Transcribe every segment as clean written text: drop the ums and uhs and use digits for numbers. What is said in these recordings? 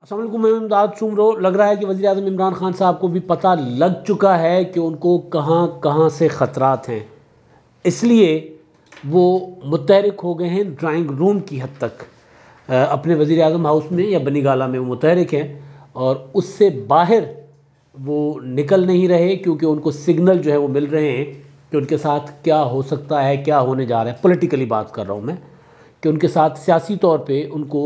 अस्सलाम वालेकुम, मैं इमदाद शुमरो। लग रहा है कि वज़ीर आज़म इमरान खान साहब को भी पता लग चुका है कि उनको कहाँ कहाँ से ख़तरात हैं, इसलिए वो मुतहरिक हो गए हैं ड्राइंग रूम की हद तक। अपने वज़ीर आज़म हाउस में या बनी गाला में वो मुतहरिक हैं और उससे बाहर वो निकल नहीं रहे, क्योंकि उनको सिग्नल जो है वो मिल रहे हैं कि उनके साथ क्या हो सकता है, क्या होने जा रहा है। पॉलिटिकली बात कर रहा हूँ मैं, कि उनके साथ सियासी तौर पे उनको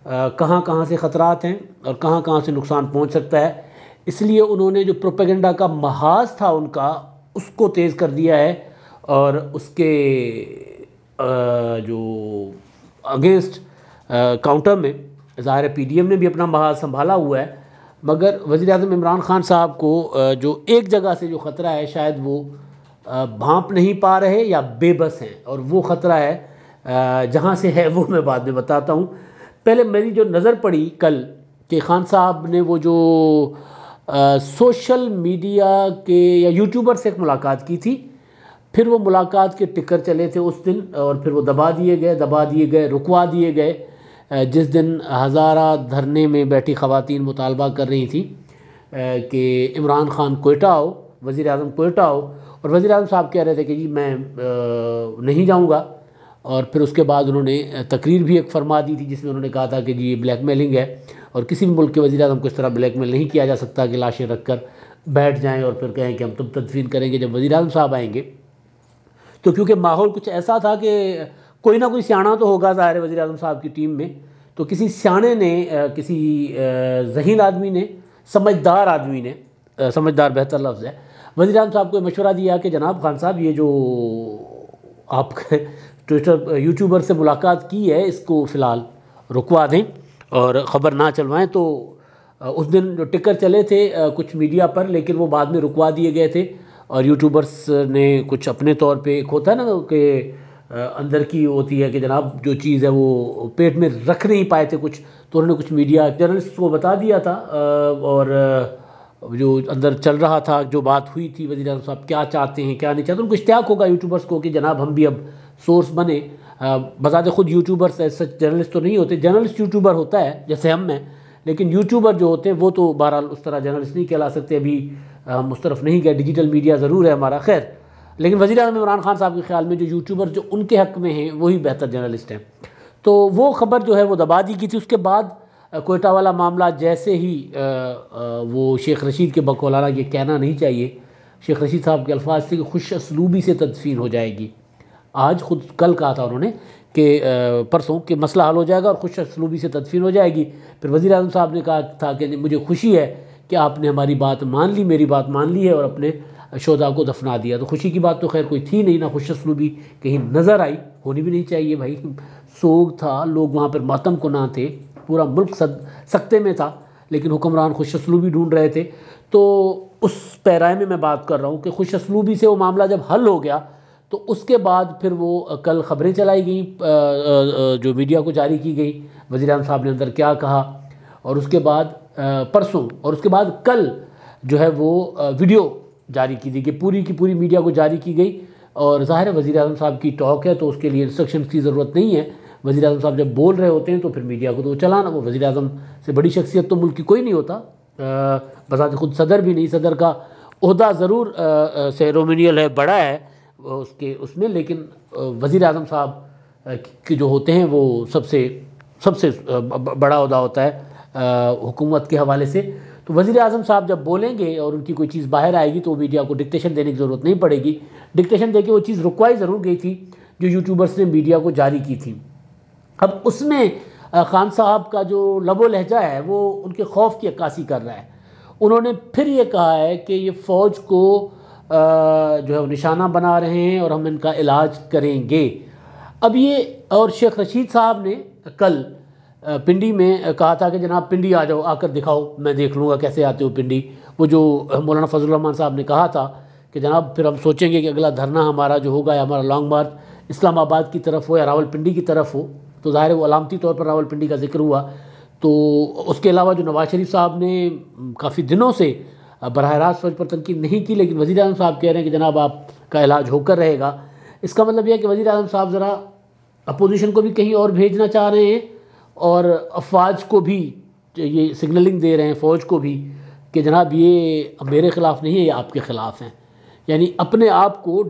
कहाँ कहाँ से ख़तरात हैं और कहाँ कहाँ से नुकसान पहुँच सकता है। इसलिए उन्होंने जो प्रोपेगेंडा का महाज था उनका, उसको तेज़ कर दिया है और उसके जो अगेंस्ट काउंटर में ज़ाहिर पीडीएम ने भी अपना महाज संभाला हुआ है। मगर वज़ीर आज़म इमरान खान साहब को जो एक जगह से जो ख़तरा है, शायद वो भांप नहीं पा रहे या बेबस हैं, और वो ख़तरा है जहाँ से है वो मैं बाद में बताता हूँ। पहले मेरी जो नज़र पड़ी कल कि खान साहब ने वो जो सोशल मीडिया के या यूट्यूबर से एक मुलाकात की थी, फिर वो मुलाकात के टिकर चले थे उस दिन और फिर वो दबा दिए गए, रुकवा दिए गए। जिस दिन हज़ारा धरने में बैठी ख़वातीन मुतालबा कर रही थी कि इमरान खान कोयटा आओ, वज़ीर आज़म कोयटा आओ, और वज़ीर आज़म साहब कह रहे थे कि जी मैं नहीं जाऊँगा। और फिर उसके बाद उन्होंने तकरीर भी एक फरमा दी थी जिसमें उन्होंने कहा था कि जी ये ब्लैकमेलिंग है और किसी भी मुल्क के वज़ीर आज़म को इस तरह ब्लैकमेल नहीं किया जा सकता कि लाशें रख कर बैठ जाएँ और फिर कहें कि हम तुम तदफीन करेंगे जब वज़ीर आज़म साहब आएंगे। तो क्योंकि माहौल कुछ ऐसा था कि कोई ना कोई सियाना तो होगा ज़ाहिर वज़ीर आज़म साहब की टीम में, तो किसी सियाने ने, किसी ज़हीन आदमी ने, समझदार आदमी ने, समझदार बेहतर लफ्ज़ है, वज़ीर आज़म साहब को मशवरा दिया कि जनाब खान साहब ये जो आप ट्विटर यूट्यूबर से मुलाकात की है इसको फ़िलहाल रुकवा दें और ख़बर ना चलवाएं। तो उस दिन जो टिकर चले थे कुछ मीडिया पर, लेकिन वो बाद में रुकवा दिए गए थे और यूट्यूबर्स ने कुछ अपने तौर पे, एक होता है ना कि अंदर की होती है कि जनाब जो चीज़ है वो पेट में रख नहीं पाए थे कुछ, तो उन्होंने कुछ मीडिया जर्नलिस्ट को बता दिया था और जो अंदर चल रहा था, जो बात हुई थी, वज़ीर आज़म साहब क्या चाहते हैं क्या नहीं चाहते, उनको इश्तियाक होगा यूट्यूबर्स को कि जनाब हम भी अब सोर्स बने। बजाते ख़ुद यूट्यूबर्स सच जर्नलिस्ट तो नहीं होते, जर्नलिस्ट यूट्यूबर होता है जैसे हम हैं, लेकिन यूट्यूबर जो होते हैं वो तो बहरहाल उस तरह जर्नलिस्ट नहीं कहला सकते। अभी हम उस तरफ नहीं गए, डिजिटल मीडिया ज़रूर है हमारा, खैर। लेकिन वज़ीर आज़म इमरान खान साहब के ख़्याल में जो यूट्यूबर जो उनके हक़ में हैं वही बेहतर जर्नलिस्ट हैं। तो वो ख़बर जो है वो दबा दी की थी। उसके बाद कोयटा वाला मामला जैसे ही वो शेख रशीद के बकौलाना, ये कहना नहीं चाहिए, शेख रशीद साहब के अल्फाज थे कि खुश असलूबी से तदफीन हो जाएगी। आज खुद कल कहा था उन्होंने कि परसों कि मसला हल हो जाएगा और खुश असलूबी से तदफीन हो जाएगी। फिर वज़ीर आज़म साहब ने कहा था कि मुझे खुशी है कि आपने हमारी बात मान ली, मेरी बात मान ली है और अपने शोधा को दफना दिया। तो खुशी की बात तो खैर कोई थी नहीं, ना खुश असलूबी कहीं नज़र आई, होनी भी नहीं चाहिए भाई। सोग था, लोग वहाँ पर मातम को ना थे, पूरा मुल्क सख्ते में था, लेकिन हुक्मरान खुश असलूबी ढूंढ रहे थे। तो उस पैराए में मैं बात कर रहा हूँ कि खुश असलूबी से वो मामला जब हल हो गया तो उसके बाद फिर वो कल ख़बरें चलाई गई, जो मीडिया को जारी की गई, वज़ीर आज़म साहब ने अंदर क्या कहा, और उसके बाद परसों और उसके बाद कल जो है वो वीडियो जारी की गई, पूरी की पूरी मीडिया को जारी की गई। और ज़ाहिर है वज़ीर आज़म साहब की टॉक है तो उसके लिए इंस्ट्रक्शन की ज़रूरत नहीं है। वज़ीर आज़म साहब जब बोल रहे होते हैं तो फिर मीडिया को तो चलाना, वो वज़ीर आज़म से बड़ी शख्सियत तो मुल्क की कोई नहीं होता, बज़ाते खुद सदर भी नहीं, सदर का ओहदा ज़रूर सेरेमोनियल है, बड़ा है उसके उसमें, लेकिन वज़ीर आज़म साहब के जो होते हैं वो सबसे बड़ा ओहदा होता है हुकूमत के हवाले से। तो वज़ीर आज़म साहब जब बोलेंगे और उनकी कोई चीज़ बाहर आएगी तो मीडिया को डिक्टेशन देने की ज़रूरत नहीं पड़ेगी। डिक्टेशन दे के वो चीज़ रुकवाई ज़रूर गई थी जो यूट्यूबर्स ने मीडिया को जारी की थी। अब उसमें खान साहब का जो लबो लहजा है वो उनके खौफ की अक्कासी कर रहा है। उन्होंने फिर ये कहा है कि ये फ़ौज को जो है वो निशाना बना रहे हैं और हम इनका इलाज करेंगे। अब ये, और शेख रशीद साहब ने कल पिंडी में कहा था कि जनाब पिंडी आ जाओ, आकर दिखाओ, मैं देख लूँगा कैसे आते हो पिंडी। वो जो मौलाना फजल रहमान साहब ने कहा था कि जनाब फिर हम सोचेंगे कि अगला धरना हमारा जो होगा या हमारा लॉन्ग मार्च इस्लामाबाद की तरफ हो या रावलपिंडी की तरफ हो, तो ज़ाहिर है वो अलामती तौर पर रावलपिंडी का जिक्र हुआ। तो उसके अलावा जो नवाज शरीफ साहब ने काफ़ी दिनों से बराह रास्त फ़ौज पर तनकीद नहीं की, लेकिन वज़ीर आज़म साहब कह रहे हैं कि जनाब आपका इलाज होकर रहेगा। इसका मतलब यह है कि वज़ीर आज़म साहब ज़रा अपोजिशन को भी कहीं और भेजना चाह रहे हैं और अफवाज को भी ये सिग्नलिंग दे रहे हैं फ़ौज को भी कि जनाब ये मेरे ख़िलाफ़ नहीं है, ये आपके ख़िलाफ़ हैं। यानी अपने आप को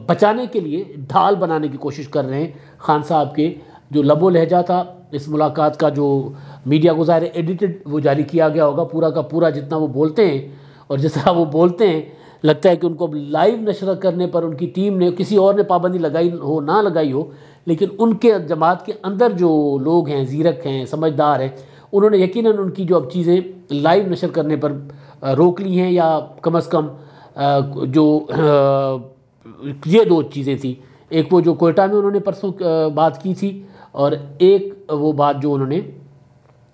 बचाने के लिए ढाल बनाने की कोशिश कर रहे हैं। खान साहब के जो लबो लहजा था इस मुलाकात का, जो मीडिया को ज़ाहिर एडिटेड वो जारी किया गया होगा, पूरा का पूरा जितना वो बोलते हैं और जिस तरह वो बोलते हैं, लगता है कि उनको लाइव नशर करने पर उनकी टीम ने, किसी और ने पाबंदी लगाई हो ना लगाई हो, लेकिन उनके जमात के अंदर जो लोग हैं, ज़ीरक हैं, समझदार हैं, उन्होंने यकीनन उनकी जो अब चीज़ें लाइव नशर करने पर रोक ली हैं, या कम अज़ कम जो ये दो चीज़ें थी, एक वो जो कोयटा में उन्होंने परसों बात की थी, और एक वो बात जो उन्होंने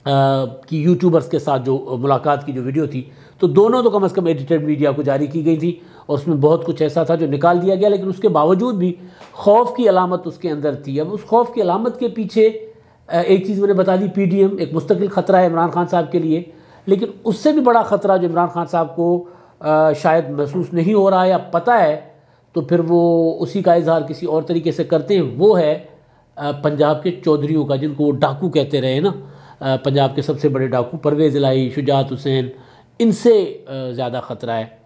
कि यूट्यूबर्स के साथ जो मुलाकात की जो वीडियो थी, तो दोनों तो कम अज़ कम एडिटेड मीडिया को जारी की गई थी और उसमें बहुत कुछ ऐसा था जो निकाल दिया गया, लेकिन उसके बावजूद भी खौफ की अलामत उसके अंदर थी। अब उस खौफ की अलामत के पीछे एक चीज़ मैंने बता दी, PDM एक मुस्तकिल ख़तरा है इमरान खान साहब के लिए, लेकिन उससे भी बड़ा ख़तरा जो इमरान खान साहब को शायद महसूस नहीं हो रहा है या पता है, तो फिर वो उसी का इजहार किसी और तरीके से करते हैं, वो है पंजाब के चौधरियों का, जिनको वो डाकू कहते रहे ना, पंजाब के सबसे बड़े डाकू परवेज़ इलाही, शुजात हुसैन, इनसे ज़्यादा ख़तरा है।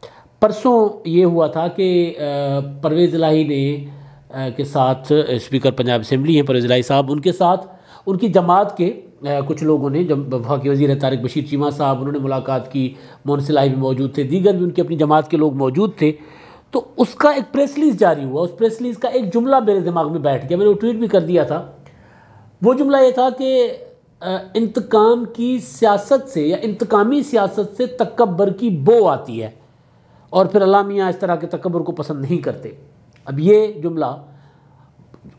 परसों ये हुआ था कि परवेज़ इलाही ने के साथ स्पीकर पंजाब असम्बली हैं परवेज़ इलाही साहब, उनके साथ उनकी जमात के कुछ लोगों ने, जब वफाकी वज़ीर तारिक बशीर चीमा साहब, उन्होंने मुलाकात की, मोहन इलाही भी मौजूद थे, दीगर भी उनकी अपनी जमात के लोग मौजूद थे, तो उसका एक प्रेस रिलीज़ जारी हुआ। उस प्रेस रिलीज़ का एक जुमला मेरे दिमाग में बैठ गया, मैंने वो ट्वीट भी कर दिया था। वो जुमला ये था कि इंतकाम की सियासत से या इंतकामी सियासत से तकब्बर की बो आती है, और फिर अल्लाह मियाँ इस तरह के तकब्बर को पसंद नहीं करते। अब ये जुमला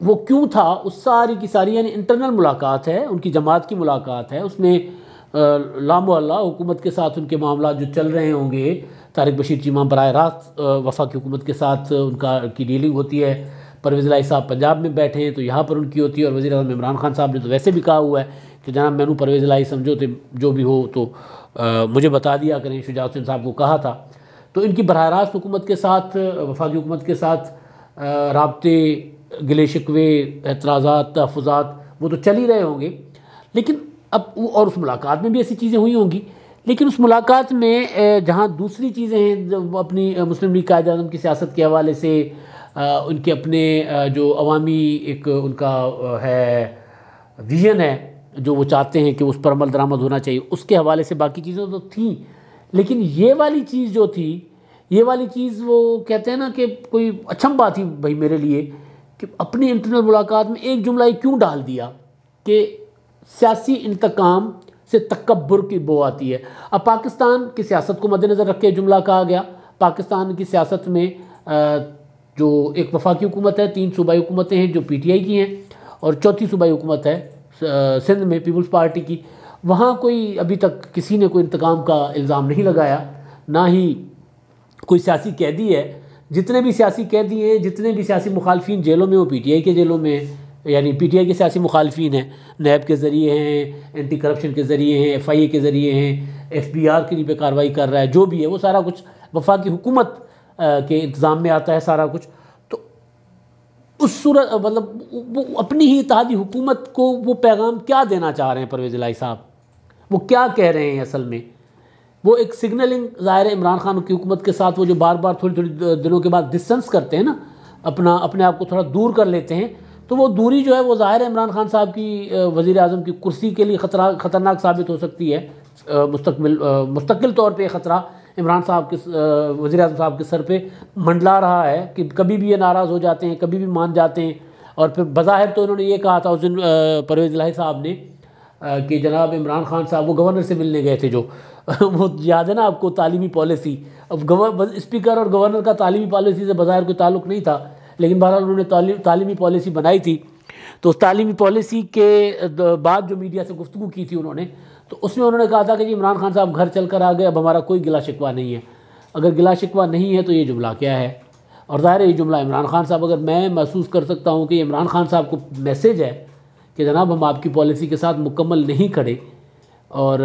वो क्यों था, उस सारी की सारी यानी इंटरनल मुलाकात है, उनकी जमात की मुलाकात है, उसमें लामोअल्लाह हुकूमत के साथ उनके मामला जो चल रहे होंगे, तारिक बशीर चीमा बराह रास्त वफाकी हुकूमत के साथ उनका की डीलिंग होती है, परवेज़ इलाही साहब पंजाब में बैठे हैं तो यहाँ पर उनकी होती है, और वज़ीर आज़म इमरान खान साहब ने तो वैसे भी कहा हुआ है कि जनाब मैनू परवेज़ इलाही समझो तो जो भी हो तो मुझे बता दिया करें, शुजात हुसैन साहब को कहा था। तो इनकी बराह रास्त हुकूमत के साथ, वफाकी हुकूमत के साथ राब्ते, गिले शिकवे, एतराज़ात, तहफ़्फ़ुज़ात वो तो चल ही रहे होंगे, लेकिन अब और उस मुलाकात में भी ऐसी चीज़ें हुई होंगी, लेकिन उस मुलाकात में जहाँ दूसरी चीज़ें हैं, जो अपनी मुस्लिम लीग कायद आज़म की सियासत के हवाले से, उनके अपने जो अवामी एक उनका है विजन है, जो वो चाहते हैं कि उस पर अमल दरामद होना चाहिए, उसके हवाले से बाकी चीज़ें तो थी, लेकिन ये वाली चीज़ जो थी, ये वाली चीज़ वो कहते हैं ना कि कोई अचंभा थी भाई मेरे लिए, कि अपनी इंटरनल मुलाकात में एक जुमला ये क्यों डाल दिया कि सियासी इंतकाम से तकब्बुर की बो आती है। अब पाकिस्तान की सियासत को मद्देनज़र रख के जुमला कहा गया। पाकिस्तान की सियासत में जो एक वफाकी हुकूमत है, 3 सूबाई हुकूमतें हैं जो PTI की हैं, और चौथी सूबाई हुकूमत है सिंध में पीपल्स पार्टी की। वहाँ कोई अभी तक किसी ने कोई इंतकाम का इल्ज़ाम नहीं लगाया, ना ही कोई सियासी कैदी है। जितने भी सियासी कैदी हैं, जितने भी सियासी मुखालफिन जेलों में, वो PTI के जेलों में, यानी PTI के सियासी मुखालफिन हैं, नैब के ज़रिए हैं, एंटी करप्शन के ज़रिए हैं, FIA के ज़रिए हैं, FBR के पे कार्रवाई कर रहा है, जो भी है वो सारा कुछ वफाकी हुकूमत के इंतज़ाम में आता है सारा कुछ। तो उस सूरत मतलब वो अपनी ही इत्तेहादी हुकूमत को वो पैगाम क्या देना चाह रहे हैं परवेज़ इलाही साहब, वो क्या कह रहे हैं असल में? वो एक सिग्नलिंग ज़ाहिर है इमरान खान की हुकूमत के साथ वो जो बार बार थोड़ी थोड़ी दिनों के बाद डिस्टेंस करते हैं ना, अपने आप को थोड़ा दूर कर लेते हैं, तो वो दूरी जो है वो ज़ाहिर है इमरान खान साहब की वज़ीर आज़म की कुर्सी के लिए ख़तरनाक साबित हो सकती है। मुस्तकिल तौर पे ख़तरा इमरान साहब के वज़ीर आज़म साहब के सर पे मंडला रहा है कि कभी भी ये नाराज़ हो जाते हैं, कभी भी मान जाते हैं। और फिर बज़ाहिर तो उन्होंने ये कहा था उस दिन परवेज़ इलाही साहब ने कि जनाब इमरान खान साहब वो गवर्नर से मिलने गए थे, जो वो याद है ना आपको, तालीमी पॉलिसी। अब स्पीकर और गवर्नर का तालीमी पॉलिसी से बज़ाहिर कोई ताल्लुक़ नहीं था, लेकिन बहरहाल उन्होंने तालीमी पॉलिसी बनाई थी। तो उस तालीमी पॉलिसी के बाद जो मीडिया से गुफ्तगू की थी उन्होंने, तो उसमें उन्होंने कहा था कि जी इमरान खान साहब घर चल कर आ गए, अब हमारा कोई गिला शिकवा नहीं है। अगर गिला शिकवा नहीं है तो ये जुमला क्या है? और ज़ाहिर है ये जुमला इमरान खान साहब, अगर मैं महसूस कर सकता हूँ कि इमरान खान साहब को मैसेज है कि जनाब हम आपकी पॉलिसी के साथ मुकम्मल नहीं खड़े और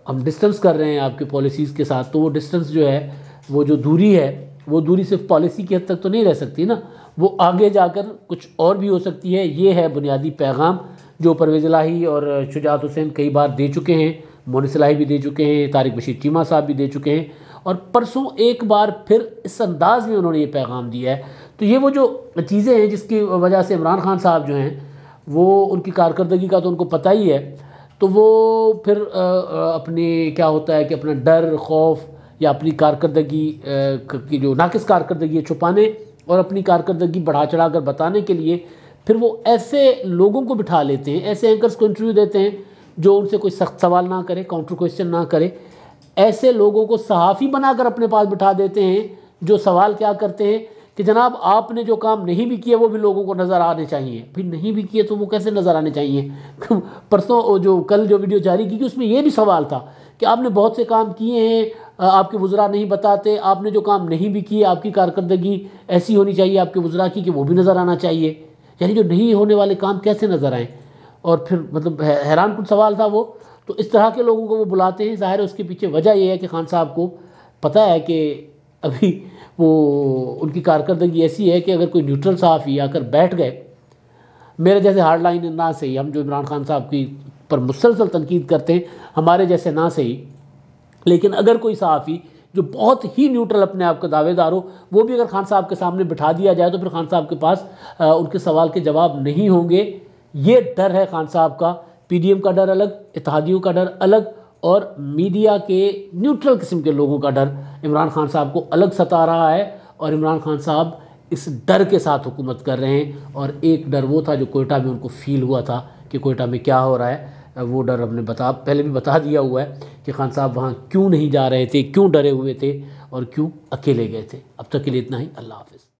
हम डिस्टेंस कर रहे हैं आपकी पॉलिसीज़ के साथ, तो वो डिस्टेंस जो है, वो जो दूरी है, वो दूरी सिर्फ पॉलिसी की हद तक तो नहीं रह सकती ना, वो आगे जाकर कुछ और भी हो सकती है। ये है बुनियादी पैगाम जो परवेज़ इलाही और शुजात हुसैन कई बार दे चुके हैं, मोनिस इलाही भी दे चुके हैं, तारिक बशीर चीमा साहब भी दे चुके हैं, और परसों एक बार फिर इस अंदाज़ में उन्होंने ये पैगाम दिया है। तो ये वो जो चीज़ें हैं जिसकी वजह से इमरान खान साहब जो हैं वो उनकी कारकर्दगी का तो उनको पता ही है, तो वो फिर अपने क्या होता है कि अपना डर, खौफ या अपनी कारकर्दगी की जो नाकिस कारकर्दगी है छुपाने और अपनी कारकर्दगी बढ़ा चढ़ा कर बताने के लिए फिर वो ऐसे लोगों को बिठा लेते हैं, ऐसे एंकर्स को इंटरव्यू देते हैं जो उनसे कोई सख्त सवाल ना करे, काउंटर क्वेश्चन ना करे। ऐसे लोगों को सहाफ़ी बनाकर अपने पास बिठा देते हैं जो सवाल क्या करते हैं कि जनाब आपने जो काम नहीं भी किया वो भी लोगों को नज़र आने चाहिए। फिर नहीं भी किए तो वो कैसे नज़र आने चाहिए? परसों जो कल जो वीडियो जारी की उसमें ये भी सवाल था कि आपने बहुत से काम किए हैं, आपके वज़रा नहीं बताते, आपने जो काम नहीं भी किए आपकी कारकर्दगी ऐसी होनी चाहिए आपके वज़रा की कि वो भी नज़र आना चाहिए। यानी जो नहीं होने वाले काम कैसे नज़र आएँ? और फिर मतलब हैरान कुछ सवाल था वो। तो इस तरह के लोगों को वो बुलाते हैं। ज़ाहिर है उसके पीछे वजह यह है कि खान साहब को पता है कि अभी वो उनकी कारकर्दगी ऐसी है कि अगर कोई न्यूट्रल सहाफ़ी आकर बैठ गए, मेरे जैसे हार्ड लाइन ना से ही, हम जो इमरान खान साहब की पर मुसलसल तनकीद करते हैं हमारे जैसे ना से ही, लेकिन अगर कोई सहाफ़ी जो बहुत ही न्यूट्रल अपने आप का दावेदार हो वो भी अगर खान साहब के सामने बिठा दिया जाए तो फिर खान साहब के पास उनके सवाल के जवाब नहीं होंगे। ये डर है खान साहब का। पीडीएम का डर अलग, इत्तेहादियों का डर अलग, और मीडिया के न्यूट्रल किस्म के लोगों का डर इमरान खान साहब को अलग सता रहा है। और इमरान खान साहब इस डर के साथ हुकूमत कर रहे हैं। और एक डर वो था जो कोयटा में उनको फील हुआ था कि कोयटा में क्या हो रहा है, वो डर हमने पहले भी बता दिया हुआ है कि खान साहब वहाँ क्यों नहीं जा रहे थे, क्यों डरे हुए थे और क्यों अकेले गए थे। अब तक के लिए इतना ही। अल्लाह हाफ़िज़।